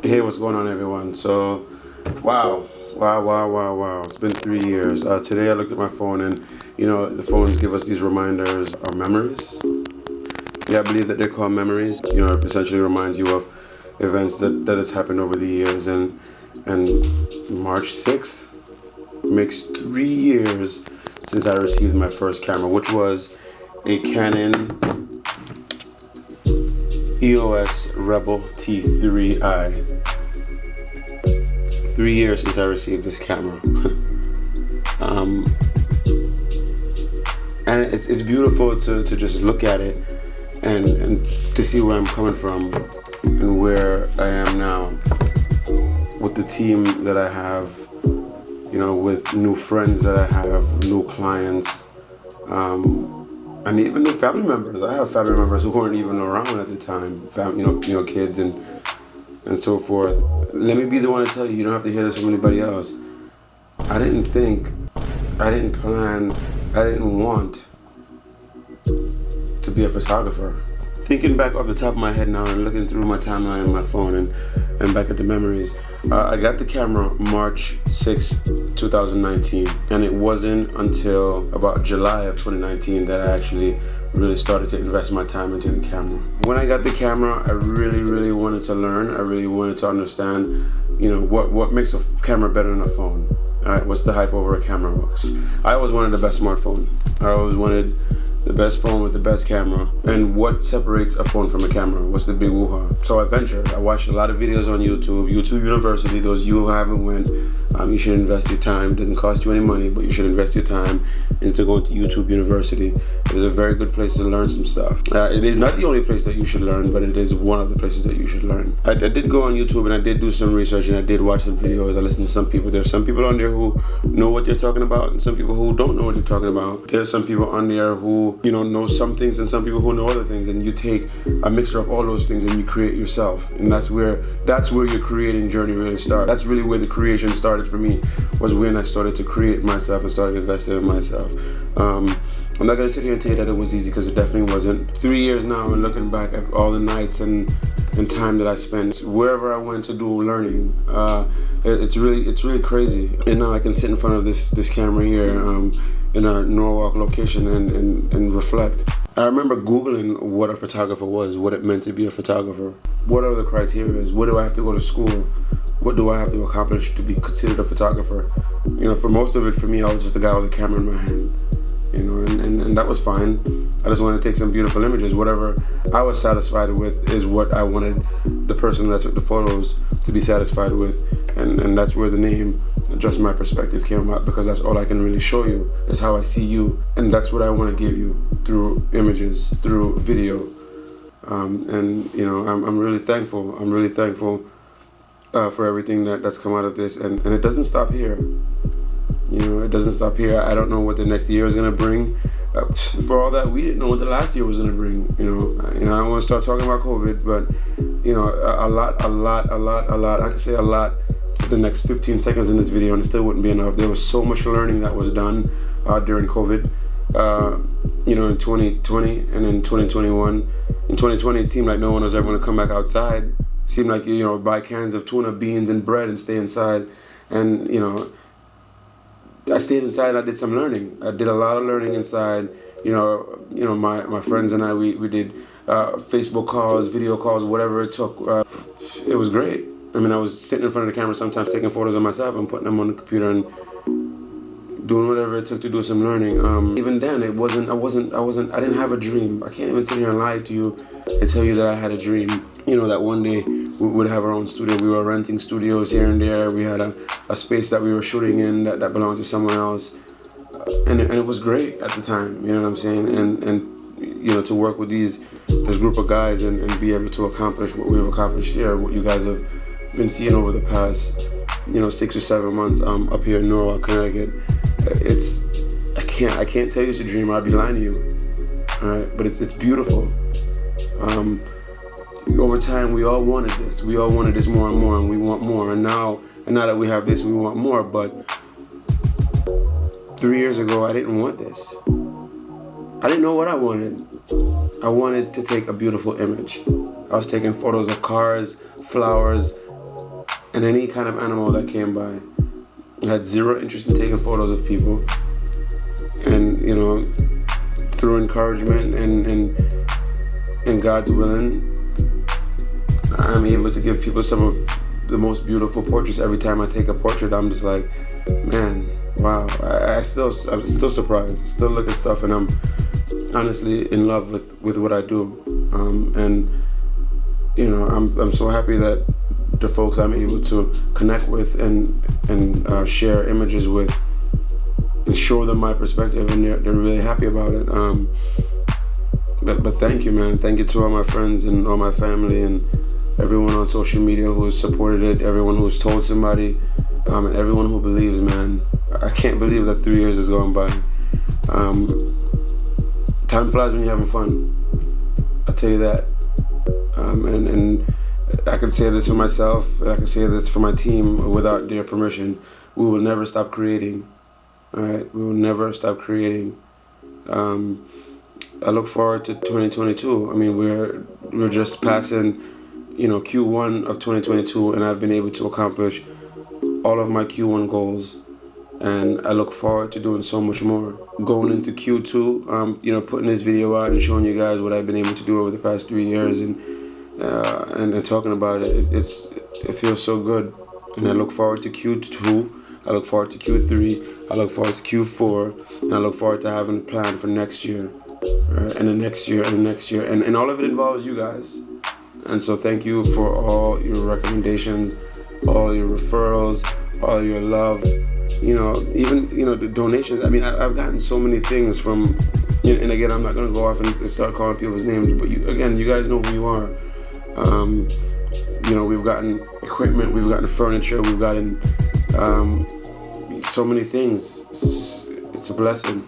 Hey, what's going on, everyone? So, wow. It's been 3 years. Today I looked at my phone, and the phones give us these reminders or memories. Yeah, I believe that they're called memories. It essentially reminds you of events that has happened over the years. And March 6th makes 3 years since I received my first camera, which was a Canon EOS Rebel T3i. 3 years since I received this camera. um, and it's beautiful to just look at it and to see where I'm coming from and where I am now with the team that I have, with new friends that I have, new clients, and even new family members. I have family members who weren't even around at the time, kids and so forth. Let me be the one to tell you, you don't have to hear this from anybody else. I didn't think, I didn't plan, I didn't want to be a photographer. Thinking back off the top of my head now and looking through my timeline on my phone and back at the memories, I got the camera March 6, 2019, and it wasn't until about July of 2019 that I actually really started to invest my time into the camera. When I got the camera, I really wanted to learn. I really wanted to understand, what makes a camera better than a phone. All right, what's the hype over a camera? I always wanted the best smartphone. I always wanted the best phone with the best camera. And what separates a phone from a camera? What's the big woo-ha? So I ventured. I watched a lot of videos on YouTube University. Those you who haven't went, you should invest your time. It doesn't cost you any money, but you should invest your time into going to YouTube University. It is a very good place to learn some stuff. It is not the only place that you should learn, but it is one of the places that you should learn. I did go on YouTube and I did do some research and I did watch some videos. I listened to some people. There's some people on there who know what they're talking about and some people who don't know what they're talking about. There's some people on there who know some things and some people who know other things, and you take a mixture of all those things and you create yourself. And that's where your creating journey really started. That's really where the creation started for me, was when I started to create myself and started investing in myself. I'm not gonna sit here and tell you that it was easy, because it definitely wasn't. 3 years now, and looking back at all the nights and time that I spent wherever I went to do learning, it's really crazy. And now I can sit in front of this camera here in a Norwalk location and reflect. I remember Googling what a photographer was, what it meant to be a photographer. What are the criteria? What do I have to go to school? What do I have to accomplish to be considered a photographer? For most of it, for me, I was just a guy with a camera in my hand. And that was fine. I just wanted to take some beautiful images. Whatever I was satisfied with is what I wanted the person that took the photos to be satisfied with. And that's where the name, Just My Perspective, came out, because that's all I can really show you, is how I see you. And that's what I want to give you through images, through video. I'm really thankful. I'm really thankful for everything that's come out of this. And it doesn't stop here. It doesn't stop here. I don't know what the next year is going to bring. For all that, we didn't know what the last year was going to bring. I don't want to start talking about COVID, but, a lot. I could say a lot for the next 15 seconds in this video, and it still wouldn't be enough. There was so much learning that was done during COVID, in 2020 and in 2021. In 2020, it seemed like no one was ever going to come back outside. It seemed like, buy cans of tuna, beans, and bread and stay inside. And, I stayed inside and I did some learning. I did a lot of learning inside. My friends and I, we did Facebook calls, video calls, whatever it took. It was great. I was sitting in front of the camera sometimes taking photos of myself and putting them on the computer and doing whatever it took to do some learning. Even then, I didn't have a dream. I can't even sit here and lie to you and tell you that I had a dream. That one day we would have our own studio. We were renting studios here and there. We had a space that we were shooting in that belonged to someone else. And it was great at the time, you know what I'm saying? And to work with this group of guys and be able to accomplish what we've accomplished here, what you guys have been seeing over the past, 6 or 7 months up here in Norwalk, Connecticut. I can't tell you it's a dream. I'd be lying to you. All right, but it's beautiful. Over time, we all wanted this. We all wanted this more and more, and we want more. And now that we have this, we want more. But 3 years ago, I didn't want this. I didn't know what I wanted. I wanted to take a beautiful image. I was taking photos of cars, flowers, and any kind of animal that came by. I had zero interest in taking photos of people, and through encouragement and God's willing, I'm able to give people some of the most beautiful portraits. Every time I take a portrait, I'm just like, man, wow. I'm still surprised. I still look at stuff, and I'm honestly in love with what I do. And I'm so happy that the folks I'm able to connect with and share images with and show them my perspective, and they're really happy about it. But thank you, man. Thank you to all my friends and all my family and everyone on social media who has supported it, everyone who's told somebody, and everyone who believes, man. I can't believe that 3 years has gone by. Time flies when you're having fun. I'll tell you that. And I can say this for myself, and I can say this for my team without their permission. We will never stop creating. All right, we will never stop creating. I look forward to 2022. I mean, we're just passing, Q1 of 2022, and I've been able to accomplish all of my Q1 goals, and I look forward to doing so much more. Going into Q2, putting this video out and showing you guys what I've been able to do over the past 3 years, and talking about it. It feels so good, and I look forward to Q2. I look forward to Q3. I look forward to Q4, and I look forward to having a plan for next year, and the next year, and the next year, and all of it involves you guys. And so thank you for all your recommendations, all your referrals, all your love, even the donations. I mean, I've gotten so many things from, and again, I'm not gonna go off and start calling people's names, but you guys know who you are. We've gotten equipment, we've gotten furniture, we've gotten so many things. It's a blessing.